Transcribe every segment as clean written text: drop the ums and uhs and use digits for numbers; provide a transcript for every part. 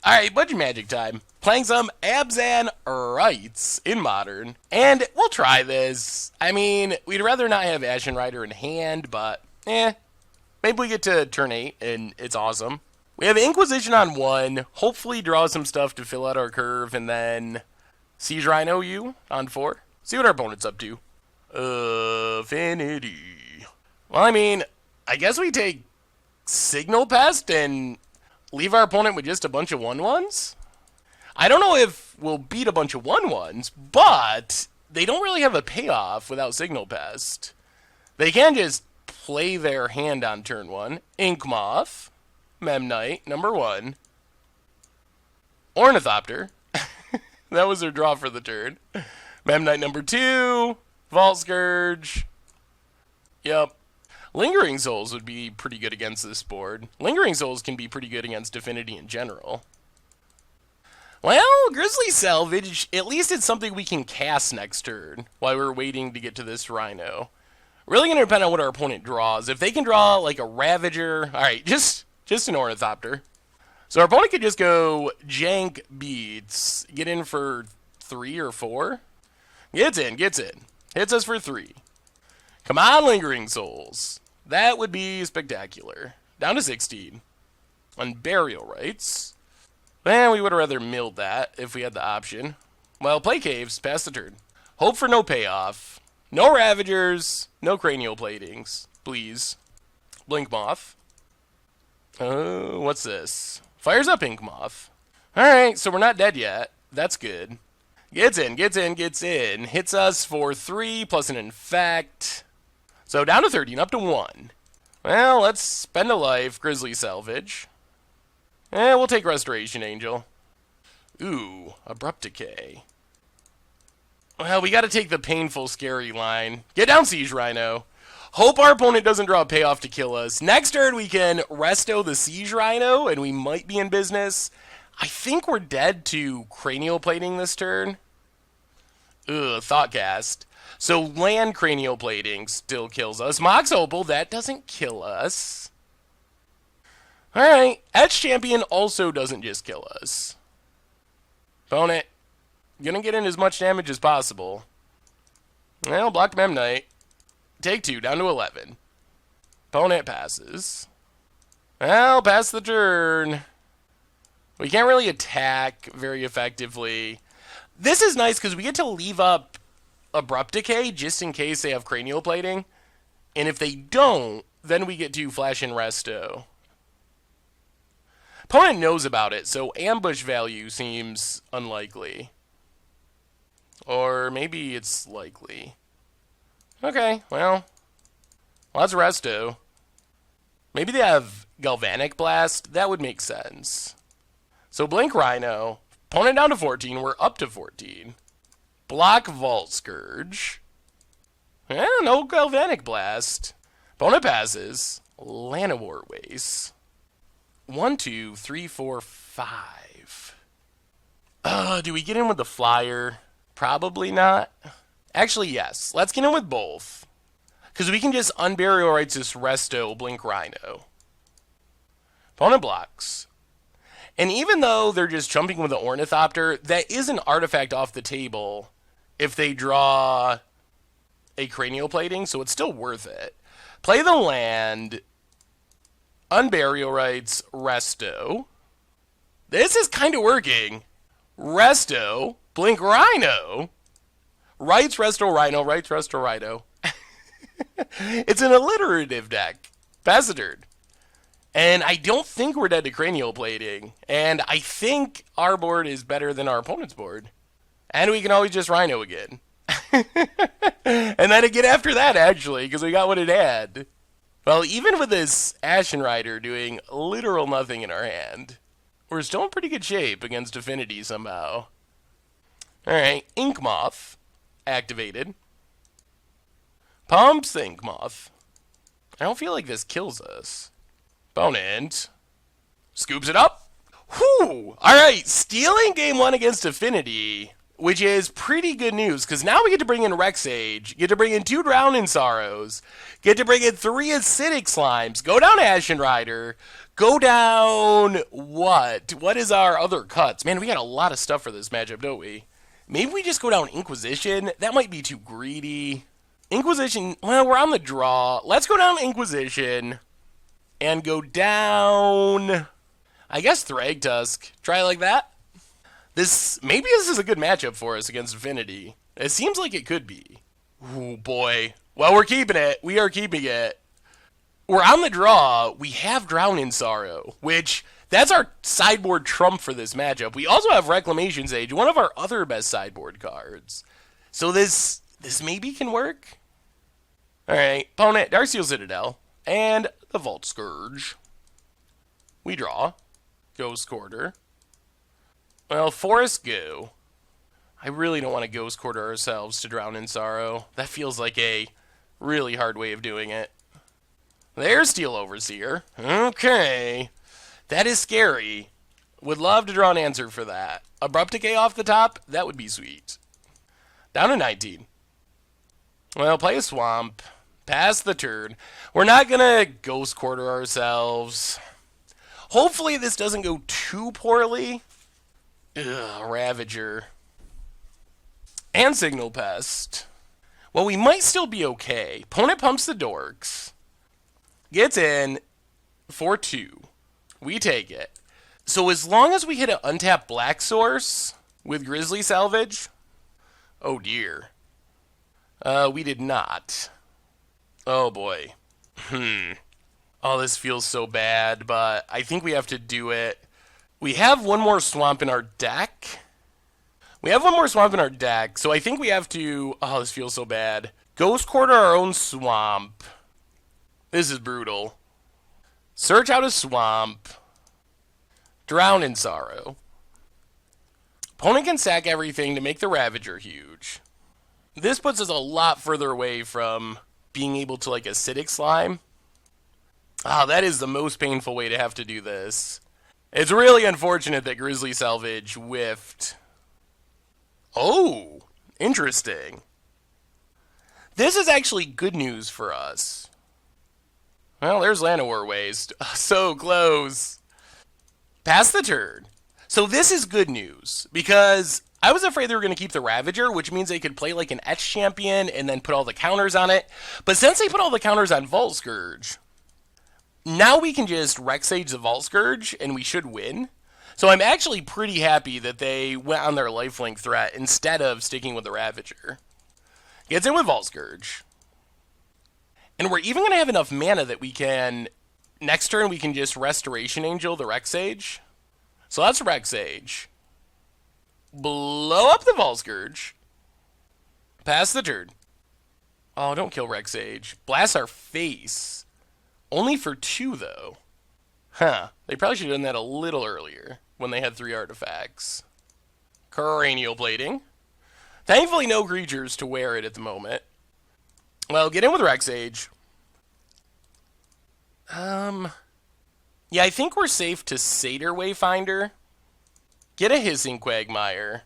Alright, budget magic time. Playing some Abzan Rites in Modern. And we'll try this. I mean, we'd rather not have Ashen Rider in hand, but maybe we get to turn 8 and it's awesome. We have Inquisition on 1, hopefully draw some stuff to fill out our curve, and then Siege Rhino U on 4. See what our opponent's up to. Affinity. Well, I mean, I guess we take Signal Pest and leave our opponent with just a bunch of 1/1s? I don't know if we'll beat a bunch of 1/1s, but they don't really have a payoff without Signal Pest. They can just play their hand on turn 1. Ink Moth, Memnite, number 1. Ornithopter. That was their draw for the turn. Memnite, number 2. Vault Scourge. Yep. Lingering Souls would be pretty good against this board. Lingering Souls can be pretty good against Affinity in general. Well, Grizzly Salvage, at least it's something we can cast next turn while we're waiting to get to this Rhino. Really going to depend on what our opponent draws. If they can draw like a Ravager, alright, just an Ornithopter. So our opponent could just go Jank Beats, get in for 3 or 4. Gets in. Hits us for 3. Come on, Lingering Souls. That would be spectacular. Down to 16. On Burial Rites. Man, we would have rather milled that if we had the option. Well, play Caves, pass the turn. Hope for no payoff. No Ravagers, no Cranial Platings, please. Blink Moth. What's this? Fires up Ink Moth. Alright, so we're not dead yet. That's good. Gets in. Hits us for 3 plus an Infect. So down to 13, up to 1. Well, let's spend a life, Grizzly Salvage. We'll take Restoration Angel. Ooh, Abrupt Decay. Well, we gotta take the painful, scary line. Get down, Siege Rhino. Hope our opponent doesn't draw a payoff to kill us. Next turn, we can Resto the Siege Rhino, and we might be in business. I think we're dead to Cranial Plating this turn. Ugh, Thoughtcast. So land Cranial Plating still kills us. Mox Opal, that doesn't kill us. Alright, Etch Champion also doesn't just kill us. Opponent, gonna get in as much damage as possible. Well, blocked Memnite. Take 2, down to 11. Opponent passes. Well, pass the turn. We can't really attack very effectively. This is nice because we get to leave up Abrupt Decay just in case they have Cranial Plating. And if they don't, then we get to Flash and Resto. Opponent knows about it, so ambush value seems unlikely. Or maybe it's likely. Okay, well, let's Resto. Maybe they have Galvanic Blast. That would make sense. So Blink Rhino. Opponent down to 14. We're up to 14. Block Vault Scourge. No Galvanic Blast. Opponent passes. Llanowar Waste. 1, 2, 3, 4, 5. Do we get in with the Flyer? Probably not. Actually, yes. Let's get in with both. Because we can just Unburial Rites this Resto Blink Rhino. Opponent blocks. And even though they're just jumping with the Ornithopter, that is an artifact off the table if they draw a Cranial Plating, so it's still worth it. Play the land, Unburial Rites, Resto. This is kind of working. Resto, Blink Rhino, Rites, Resto, Rhino, Rites, Resto, Rhino. It's an alliterative deck. Pass the turn. And I don't think we're dead to Cranial Plating. And I think our board is better than our opponent's board. And we can always just Rhino again. And then again after that, actually, because we got what it had. Well, even with this Ashen Rider doing literal nothing in our hand, we're still in pretty good shape against Affinity somehow. Alright, Ink Moth activated. Pumps Ink Moth. I don't feel like this kills us. Opponent scoops it up. Whew! Alright, stealing game 1 against Affinity. which is pretty good news, because now we get to bring in Rex Age, get to bring in 2 Drowning Sorrows, get to bring in 3 Acidic Slimes, go down Ashen Rider, go down what? What is our other cuts? Man, we got a lot of stuff for this matchup, don't we? Maybe we just go down Inquisition. That might be too greedy. Inquisition, well, we're on the draw. Let's go down Inquisition and go down, I guess, Thragtusk. Try it like that. Maybe this is a good matchup for us against Affinity. It seems like it could be. Ooh, boy. Well, we're keeping it. We are keeping it. We're on the draw. We have Drowning Sorrow, which, that's our sideboard trump for this matchup. We also have Reclamation Sage, one of our other best sideboard cards. So this maybe can work. Alright, opponent, Darksteel Citadel, and the Vault Scourge. We draw. Ghost Quarter. Well, Forest Go. I really don't want to Ghost Quarter ourselves to Drown in Sorrow. That feels like a really hard way of doing it. There's Steel Overseer. Okay. That is scary. Would love to draw an answer for that. Abrupt Decay off the top? That would be sweet. Down to 19. Well, play a Swamp. Pass the turn. We're not going to Ghost Quarter ourselves. Hopefully this doesn't go too poorly. Ugh, Ravager. And Signal Pest. Well, we might still be okay. Opponent pumps the Dorks. Gets in for 2. We take it. So as long as we hit an untapped Black Source with Grizzly Salvage... Oh, dear. We did not. Oh, boy. Oh, this feels so bad, but I think we have to do it. We have one more Swamp in our deck. So I think we have to... Oh, this feels so bad. Ghost Quarter our own Swamp. This is brutal. Search out a Swamp. Drown in Sorrow. Opponent can sack everything to make the Ravager huge. This puts us a lot further away from being able to, like, Acidic Slime. Ah, that is the most painful way to have to do this. It's really unfortunate that Grizzly Salvage whiffed. Oh, interesting. This is actually good news for us. Well, there's Llanowar Waste. So close. Pass the turn. So this is good news, because I was afraid they were going to keep the Ravager, which means they could play like an Etch Champion and then put all the counters on it. But since they put all the counters on Vault Scourge, now we can just Rex Sage the Vault Scourge, and we should win. So I'm actually pretty happy that they went on their lifelink threat instead of sticking with the Ravager. Gets in with Vault Scourge. And we're even going to have enough mana that we can... Next turn, we can just Restoration Angel the Rex Sage. So that's Rex Sage. Blow up the Vault Scourge. Pass the turn. Oh, don't kill Rex Sage. Blast our face. Only for 2, though. Huh. They probably should have done that a little earlier, when they had 3 artifacts. Cranial Plating. Thankfully, no creatures to wear it at the moment. Well, get in with Rex Age. Yeah, I think we're safe to Satyr Wayfinder. Get a Hissing Quagmire.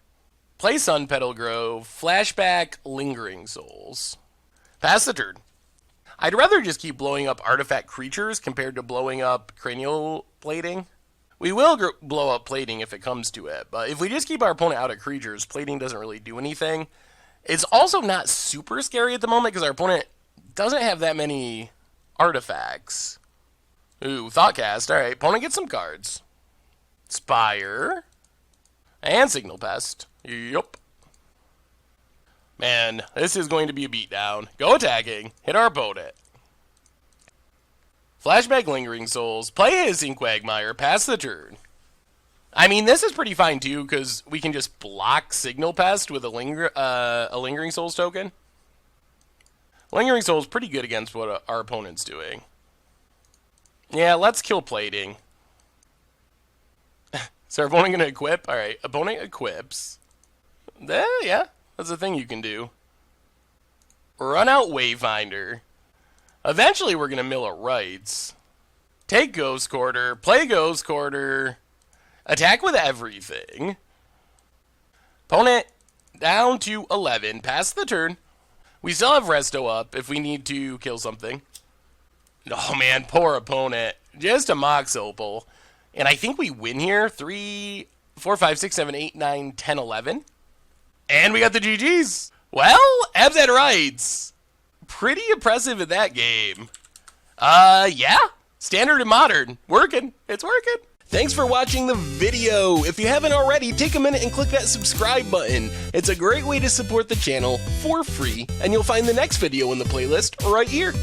Play Sun Petal Grove. Flashback Lingering Souls. Pass the turn. I'd rather just keep blowing up artifact creatures compared to blowing up Cranial Plating. We will blow up Plating if it comes to it, but if we just keep our opponent out of creatures, Plating doesn't really do anything. It's also not super scary at the moment because our opponent doesn't have that many artifacts. Ooh, Thoughtcast. Alright, opponent gets some cards. Spire. And Signal Pest. Yup. Man, this is going to be a beatdown. Go attacking. Hit our opponent. Flashback Lingering Souls. Play Hissing Quagmire. Pass the turn. I mean, this is pretty fine, too, because we can just block Signal Pest with a Lingering Souls token. Lingering Souls pretty good against what our opponent's doing. Yeah, let's kill Plating. Is our opponent going to equip? Alright, opponent equips. Yeah, that's a thing you can do. Run out Wayfinder. Eventually we're going to mill a Rites. Take Ghost Quarter. Play Ghost Quarter. Attack with everything. Opponent Down to 11. Pass the turn. We still have Resto up if we need to kill something. Oh man, poor opponent. Just a Mox Opal. And I think we win here. 3, 4, 5, 6, 7, 8, 9, 10, 11. And we got the GGs. Well, Abzan Rites. Pretty impressive in that game. Yeah. Standard and modern. Working. It's working. Thanks for watching the video. If you haven't already, take a minute and click that subscribe button. It's a great way to support the channel for free, and you'll find the next video in the playlist right here.